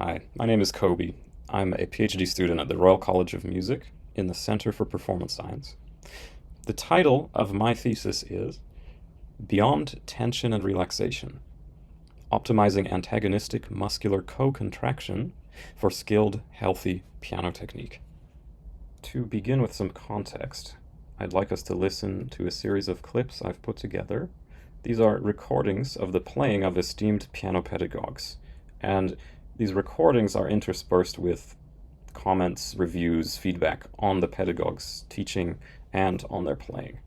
Hi, my name is Kobi. I'm a PhD student at the Royal College of Music in the Center for Performance Science. The title of my thesis is Beyond Tension and Relaxation, Optimizing Antagonistic Muscular Co-contraction for Skilled, Healthy Piano Technique. To begin with some context, I'd like us to listen to a series of clips I've put together. These are recordings of the playing of esteemed piano pedagogues, and these recordings are interspersed with comments, reviews, feedback on the pedagogues' teaching and on their playing.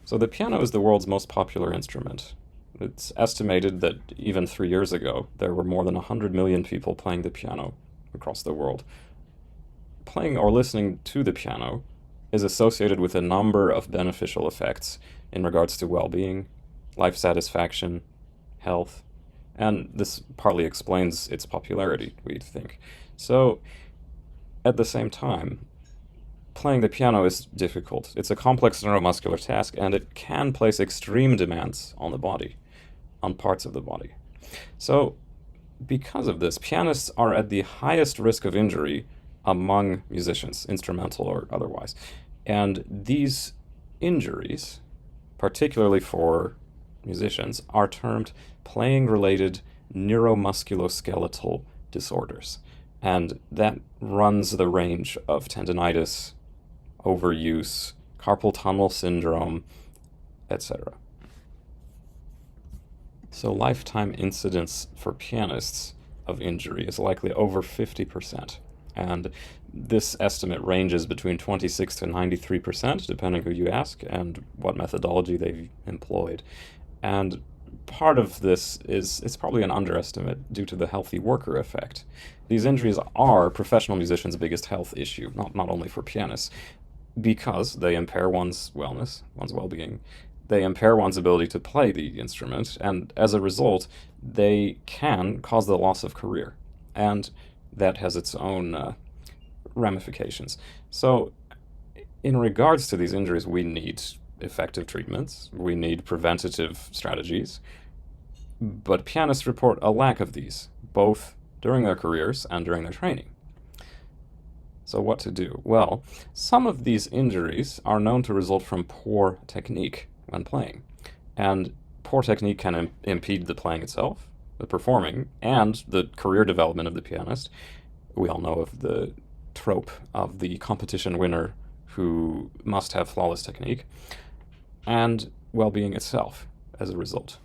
So the piano is the world's most popular instrument. It's estimated that even 3 years ago, there were more than 100 million people playing the piano across the world. Playing or listening to the piano is associated with a number of beneficial effects in regards to well-being, life satisfaction, health, and this partly explains its popularity, we think. So, at the same time, playing the piano is difficult. It's a complex neuromuscular task, and it can place extreme demands on the body, on parts of the body. So, because of this, pianists are at the highest risk of injury among musicians, instrumental or otherwise. And these injuries, particularly for musicians, are termed playing-related neuromusculoskeletal disorders. And that runs the range of tendinitis, overuse, carpal tunnel syndrome, etc. So lifetime incidence for pianists of injury is likely over 50%. And this estimate ranges between 26 to 93%, depending who you ask and what methodology they've employed. And part of this is it's probably an underestimate due to the healthy worker effect. These injuries are professional musicians' biggest health issue, not only for pianists, because they impair one's wellness, one's well-being. They impair one's ability to play the instrument, and as a result, they can cause the loss of career. And that has its own ramifications. So, in regards to these injuries, we need effective treatments, we need preventative strategies, but pianists report a lack of these, both during their careers and during their training. So what to do? Well, some of these injuries are known to result from poor technique when playing, and poor technique can impede the playing itself, the performing, and the career development of the pianist. We all know of the trope of the competition winner who must have flawless technique, and well-being itself as a result.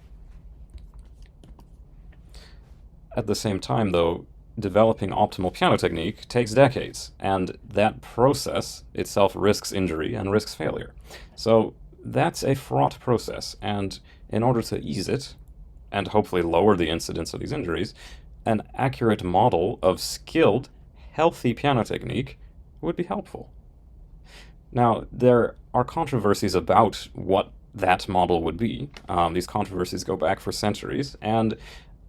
At the same time, though, developing optimal piano technique takes decades, and that process itself risks injury and risks failure. So that's a fraught process, and in order to ease it, and hopefully lower the incidence of these injuries, an accurate model of skilled, healthy piano technique would be helpful. Now, there are controversies about what that model would be. These controversies go back for centuries, and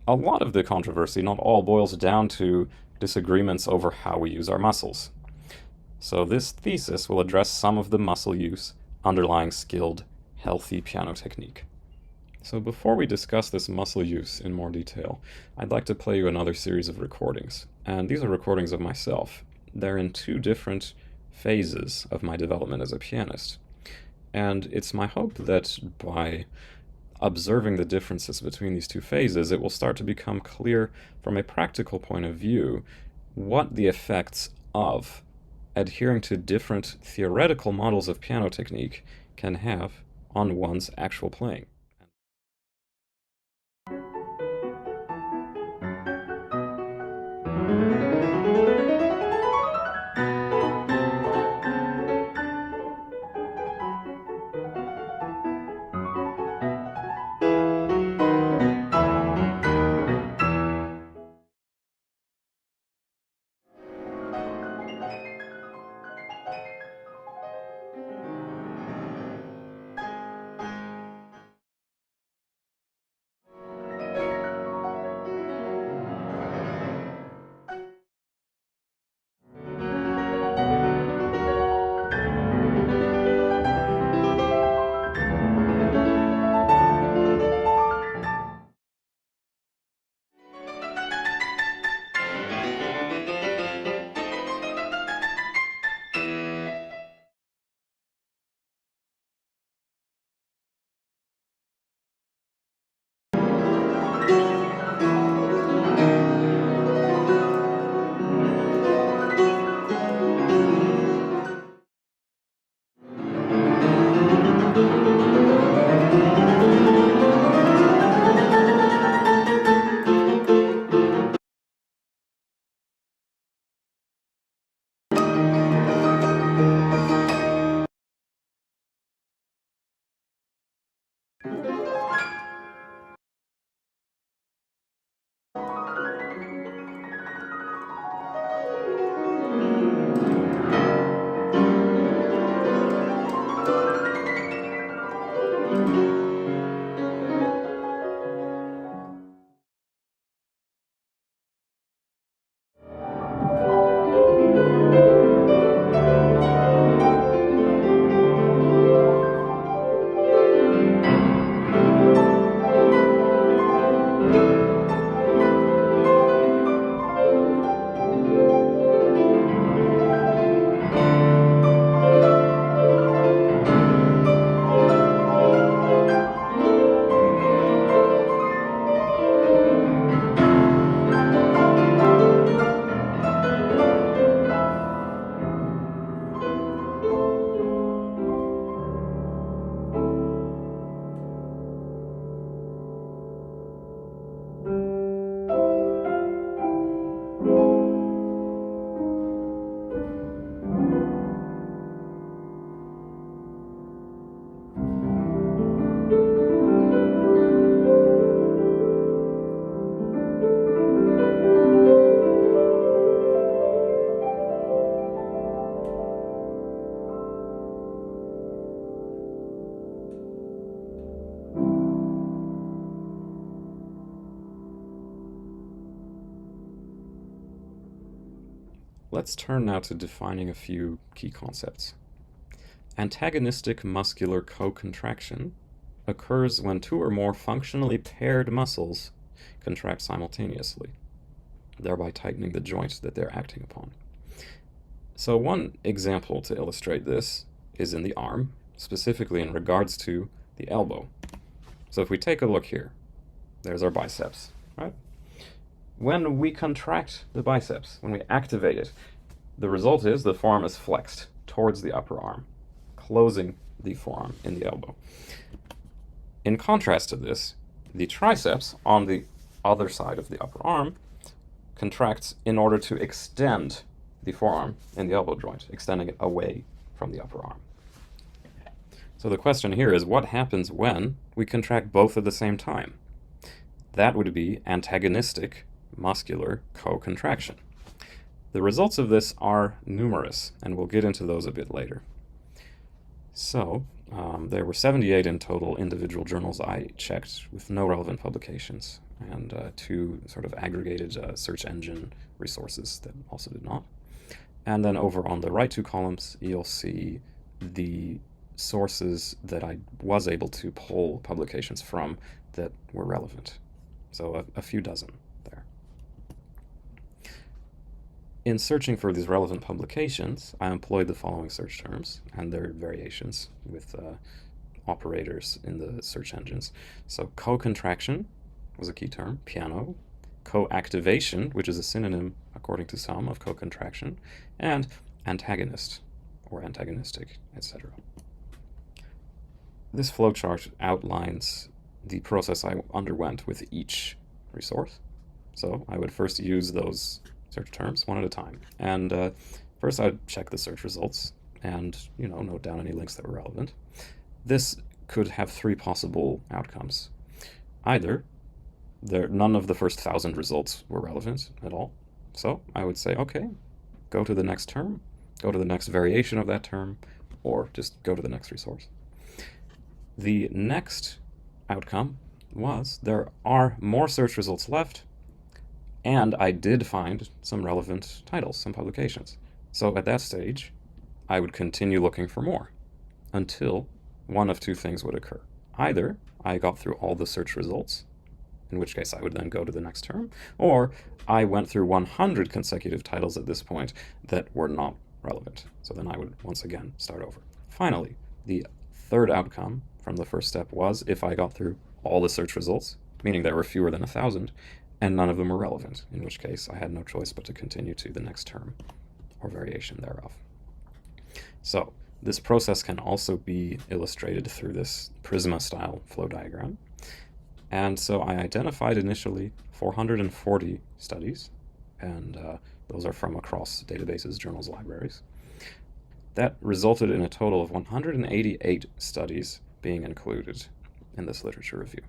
a lot of the controversy, not all, boils down to disagreements over how we use our muscles. So this thesis will address some of the muscle use underlying skilled, healthy piano technique. So before we discuss this muscle use in more detail, I'd like to play you another series of recordings. And these are recordings of myself. They're in two different phases of my development as a pianist. And it's my hope that by observing the differences between these two phases, it will start to become clear from a practical point of view what the effects of adhering to different theoretical models of piano technique can have on one's actual playing. Let's turn now to defining a few key concepts. Antagonistic muscular co-contraction occurs when two or more functionally paired muscles contract simultaneously, thereby tightening the joint that they're acting upon. So one example to illustrate this is in the arm, specifically in regards to the elbow. So if we take a look here, there's our biceps, right? When we contract the biceps, when we activate it, the result is the forearm is flexed. towards the upper arm, closing the forearm in the elbow. In contrast to this, the triceps on the other side of the upper arm contracts in order to extend the forearm in the elbow joint, extending it away from the upper arm. So the question here is, what happens when we contract both at the same time? That would be antagonistic muscular co-contraction. The results of this are numerous, and we'll get into those a bit later. So, there were 78 in total individual journals I checked with no relevant publications, and 2 sort of aggregated search engine resources that also did not. And then over on the right 2 columns, you'll see the sources that I was able to pull publications from that were relevant. So a few dozen there. In searching for these relevant publications, I employed the following search terms and their variations with operators in the search engines. So co-contraction was a key term, piano, co-activation, which is a synonym, according to some, of co-contraction, and antagonist or antagonistic, etc. This flowchart outlines the process I underwent with each resource. So I would first use those search terms one at a time. And first I'd check the search results and, note down any links that were relevant. This could have 3 possible outcomes. Either none of the first 1,000 results were relevant at all. So I would say, okay, go to the next term, go to the next variation of that term, or just go to the next resource. The next outcome was there are more search results left, and I did find some relevant titles, some publications. So at that stage, I would continue looking for more until one of 2 things would occur. Either I got through all the search results, in which case I would then go to the next term, or I went through 100 consecutive titles at this point that were not relevant. So then I would once again start over. Finally, the third outcome from the first step was if I got through all the search results, meaning there were fewer than 1,000, and none of them were relevant, in which case I had no choice but to continue to the next term or variation thereof. So this process can also be illustrated through this Prisma-style flow diagram. And so I identified initially 440 studies, and those are from across databases, journals, libraries. That resulted in a total of 188 studies being included in this literature review.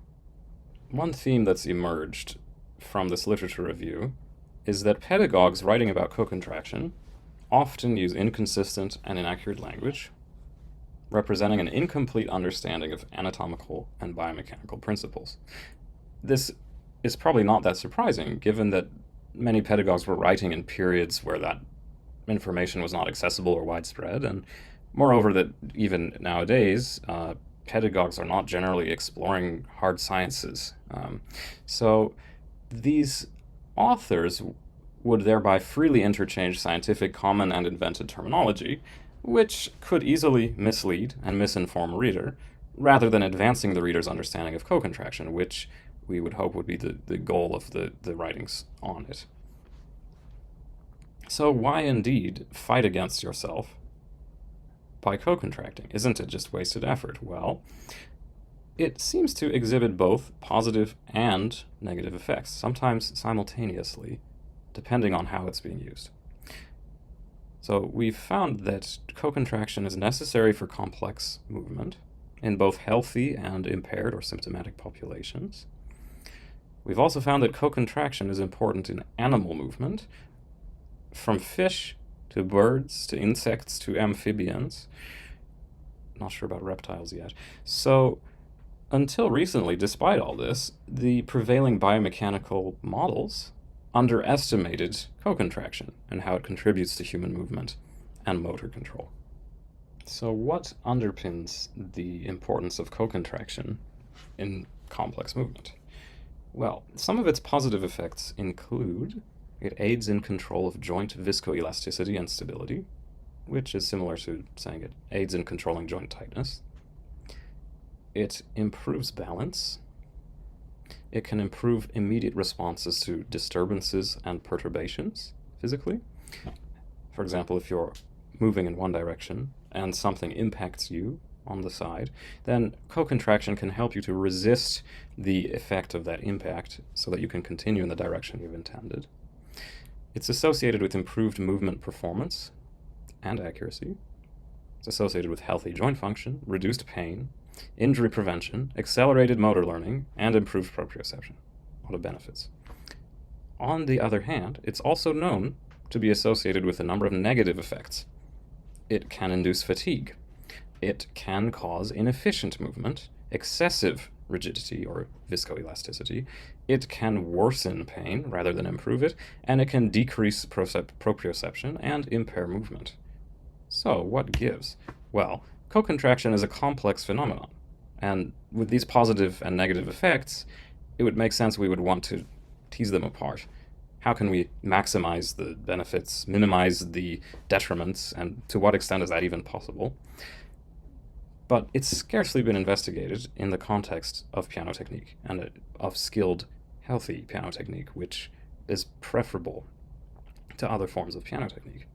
One theme that's emerged from this literature review is that pedagogues writing about co-contraction often use inconsistent and inaccurate language, representing an incomplete understanding of anatomical and biomechanical principles. This is probably not that surprising, given that many pedagogues were writing in periods where that information was not accessible or widespread, and moreover that even nowadays, pedagogues are not generally exploring hard sciences. So these authors would thereby freely interchange scientific common and invented terminology, which could easily mislead and misinform a reader, rather than advancing the reader's understanding of co-contraction, which we would hope would be the goal of the writings on it. So why indeed fight against yourself by co-contracting? Isn't it just wasted effort? Well, it seems to exhibit both positive and negative effects, sometimes simultaneously, depending on how it's being used. So we've found that co-contraction is necessary for complex movement in both healthy and impaired or symptomatic populations. We've also found that co-contraction is important in animal movement, from fish to birds to insects to amphibians. Not sure about reptiles yet. So until recently, despite all this, the prevailing biomechanical models underestimated co-contraction and how it contributes to human movement and motor control. So what underpins the importance of co-contraction in complex movement? Well, some of its positive effects include it aids in control of joint viscoelasticity and stability, which is similar to saying it aids in controlling joint tightness. It improves balance. It can improve immediate responses to disturbances and perturbations physically. For example, if you're moving in one direction and something impacts you on the side, then co-contraction can help you to resist the effect of that impact so that you can continue in the direction you've intended. It's associated with improved movement performance and accuracy. It's associated with healthy joint function, reduced pain, injury prevention, accelerated motor learning, and improved proprioception. A lot of benefits. On the other hand, it's also known to be associated with a number of negative effects. It can induce fatigue. It can cause inefficient movement, excessive rigidity or viscoelasticity. It can worsen pain rather than improve it, and it can decrease proprioception and impair movement. So, what gives? Well, co-contraction is a complex phenomenon, and with these positive and negative effects, it would make sense we would want to tease them apart. How can we maximize the benefits, minimize the detriments, and to what extent is that even possible? But it's scarcely been investigated in the context of piano technique and of skilled, healthy piano technique, which is preferable to other forms of piano technique.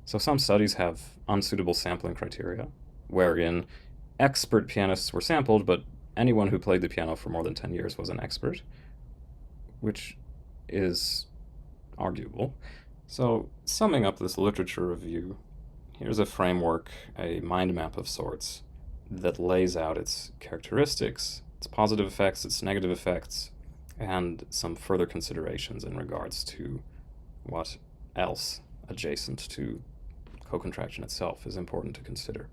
So some studies have unsuitable sampling criteria, wherein expert pianists were sampled, but anyone who played the piano for more than 10 years was an expert, which is arguable. So summing up this literature review, here's a framework, a mind map of sorts, that lays out its characteristics, its positive effects, its negative effects, and some further considerations in regards to what else adjacent to co-contraction itself is important to consider.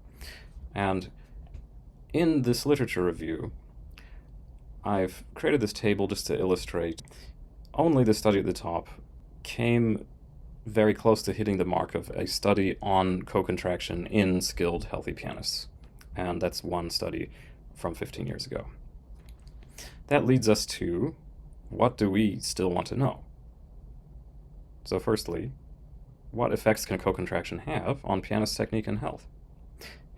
And in this literature review, I've created this table just to illustrate only the study at the top came very close to hitting the mark of a study on co-contraction in skilled, healthy pianists. And that's one study from 15 years ago. That leads us to, what do we still want to know? So firstly, what effects can co-contraction have on pianist technique and health?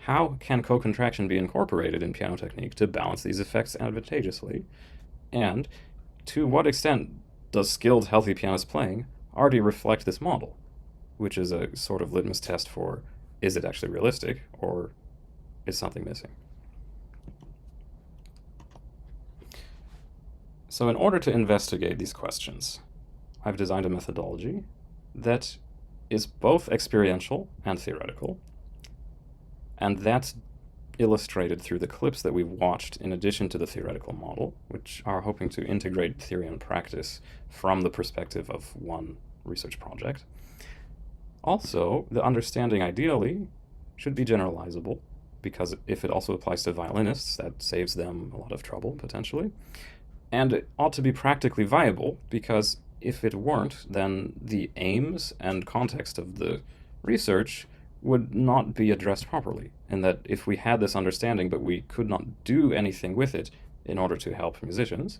How can co-contraction be incorporated in piano technique to balance these effects advantageously? And to what extent does skilled, healthy pianist playing already reflect this model, which is a sort of litmus test for, is it actually realistic, or is something missing? So in order to investigate these questions, I've designed a methodology that is both experiential and theoretical, and that's illustrated through the clips that we've watched in addition to the theoretical model, which are hoping to integrate theory and practice from the perspective of one research project. Also, the understanding ideally should be generalizable, because if it also applies to violinists, that saves them a lot of trouble, potentially. And it ought to be practically viable, because if it weren't, then the aims and context of the research would not be addressed properly, and that if we had this understanding but we could not do anything with it in order to help musicians,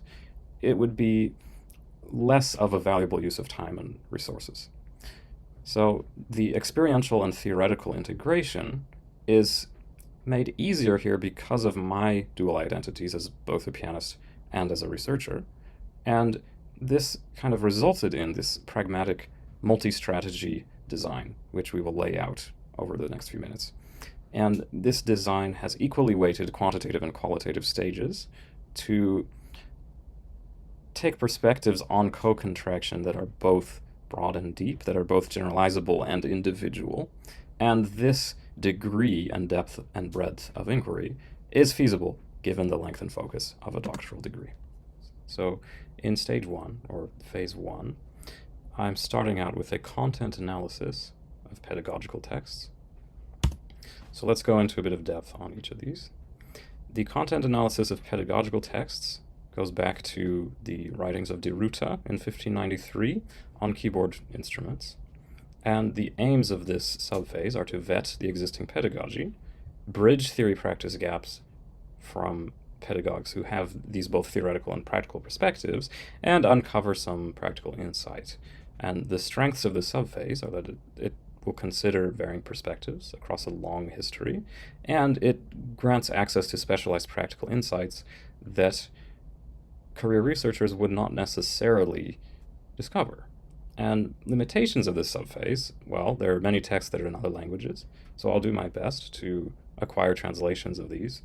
it would be less of a valuable use of time and resources. So the experiential and theoretical integration is made easier here because of my dual identities as both a pianist and as a researcher, and this kind of resulted in this pragmatic multi-strategy design, which we will lay out over the next few minutes. And this design has equally weighted quantitative and qualitative stages to take perspectives on co-contraction that are both broad and deep, that are both generalizable and individual. And this degree and depth and breadth of inquiry is feasible given the length and focus of a doctoral degree. So in stage one, or phase one, I'm starting out with a content analysis of pedagogical texts. So let's go into a bit of depth on each of these. The content analysis of pedagogical texts goes back to the writings of de Ruta in 1593 on keyboard instruments. And the aims of this subphase are to vet the existing pedagogy, bridge theory-practice gaps from pedagogues who have these both theoretical and practical perspectives, and uncover some practical insight. And the strengths of the subphase are that it will consider varying perspectives across a long history, and it grants access to specialized practical insights that career researchers would not necessarily discover. And limitations of this subphase, well, there are many texts that are in other languages, so I'll do my best to acquire translations of these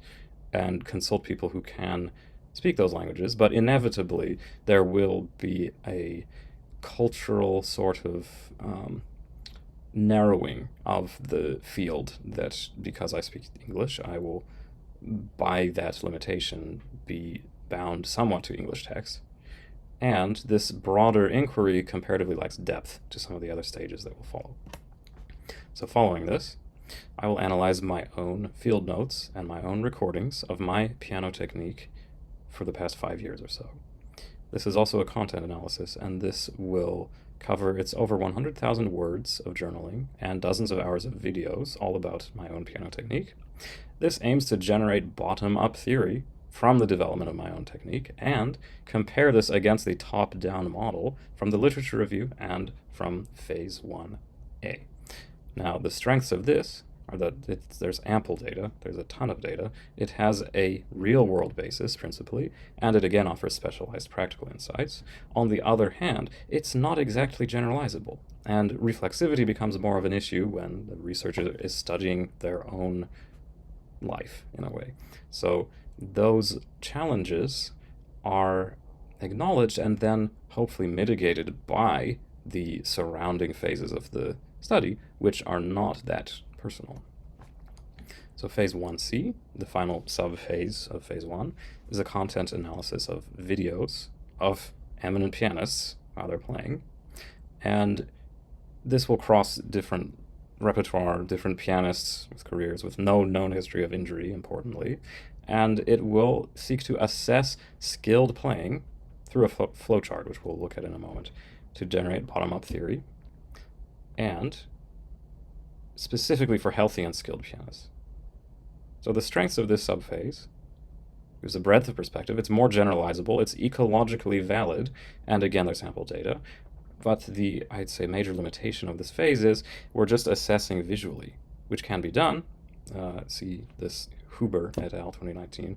and consult people who can speak those languages, but inevitably there will be a cultural sort of narrowing of the field that, because I speak English, I will, by that limitation, be bound somewhat to English text. And this broader inquiry comparatively lacks depth to some of the other stages that will follow. So following this, I will analyze my own field notes and my own recordings of my piano technique for the past 5 years or so. This is also a content analysis, and this will cover its over 100,000 words of journaling and dozens of hours of videos all about my own piano technique. This aims to generate bottom-up theory from the development of my own technique and compare this against the top-down model from the literature review and from Phase 1A. Now, the strengths of this are that there's ample data, there's a ton of data, it has a real-world basis, principally, and it again offers specialized practical insights. On the other hand, it's not exactly generalizable, and reflexivity becomes more of an issue when the researcher is studying their own life, in a way. So those challenges are acknowledged and then hopefully mitigated by the surrounding phases of the study, which are not that personal. So Phase 1C, the final sub-phase of Phase 1, is a content analysis of videos of eminent pianists while they're playing. And this will cross different repertoire, different pianists with careers with no known history of injury, importantly. And it will seek to assess skilled playing through a flowchart, which we'll look at in a moment, to generate bottom-up theory, and specifically for healthy and skilled pianists. So the strengths of this subphase, there's a breadth of perspective, it's more generalizable, it's ecologically valid, and again, there's sample data. But the, I'd say, major limitation of this phase is we're just assessing visually, which can be done. See this Huber et al. 2019,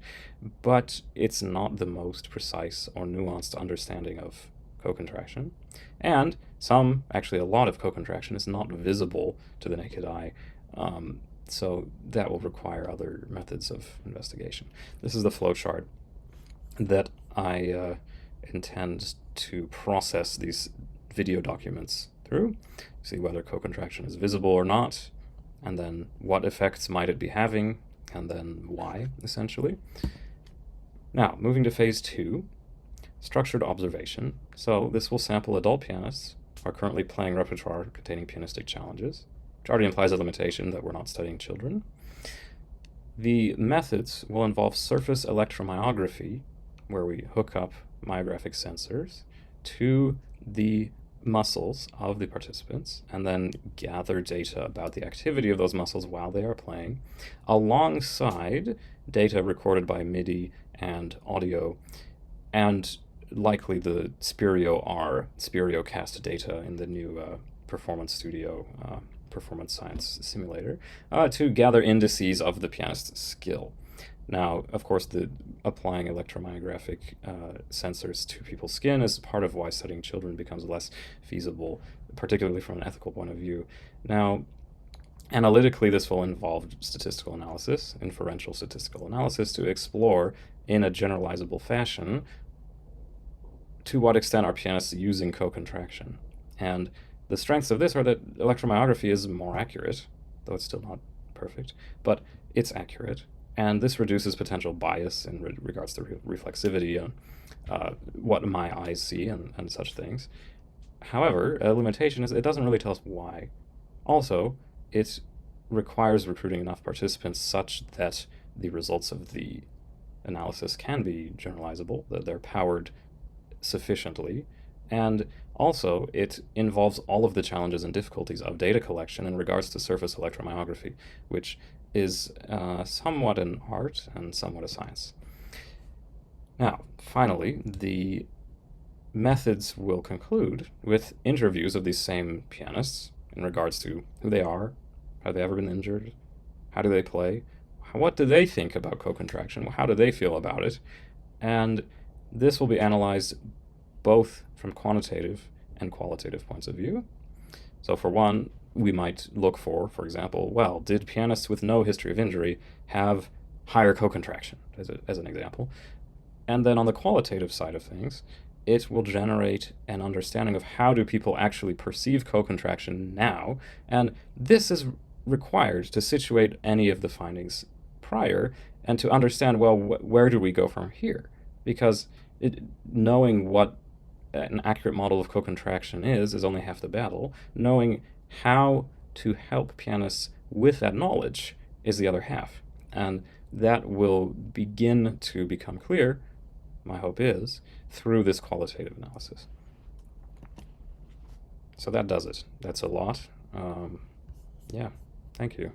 but it's not the most precise or nuanced understanding of co-contraction. And actually a lot of co-contraction is not visible to the naked eye, so that will require other methods of investigation. This is the flowchart that I intend to process these video documents through, see whether co-contraction is visible or not, and then what effects might it be having, and then why, essentially. Now, moving to Phase 2, structured observation. So this will sample adult pianists who are currently playing repertoire containing pianistic challenges, which already implies a limitation that we're not studying children. The methods will involve surface electromyography, where we hook up myographic sensors to the muscles of the participants and then gather data about the activity of those muscles while they are playing, alongside data recorded by MIDI and audio, and likely the SperioCast data in the new Performance Studio Performance Science Simulator, to gather indices of the pianist's skill. Now, of course, applying electromyographic sensors to people's skin is part of why studying children becomes less feasible, particularly from an ethical point of view. Now, analytically, this will involve statistical analysis, inferential statistical analysis, to explore in a generalizable fashion to what extent are pianists using co-contraction. And the strengths of this are that electromyography is more accurate, though it's still not perfect, but it's accurate. And this reduces potential bias in regards to reflexivity and what my eyes see and such things. However, a limitation is it doesn't really tell us why. Also, it requires recruiting enough participants such that the results of the analysis can be generalizable, that they're powered sufficiently. And also, it involves all of the challenges and difficulties of data collection in regards to surface electromyography, which is somewhat an art and somewhat a science. Now, finally, the methods will conclude with interviews of these same pianists in regards to who they are, have they ever been injured, how do they play, what do they think about co-contraction, how do they feel about it, and this will be analyzed both from quantitative and qualitative points of view. So for one, we might look for example, well, did pianists with no history of injury have higher co-contraction, as an example? And then on the qualitative side of things, it will generate an understanding of how do people actually perceive co-contraction now, and this is required to situate any of the findings prior and to understand, well, where do we go from here? Because knowing what an accurate model of co-contraction is only half the battle. Knowing how to help pianists with that knowledge is the other half. And that will begin to become clear, my hope is, through this qualitative analysis. So that does it. That's a lot. Yeah, thank you.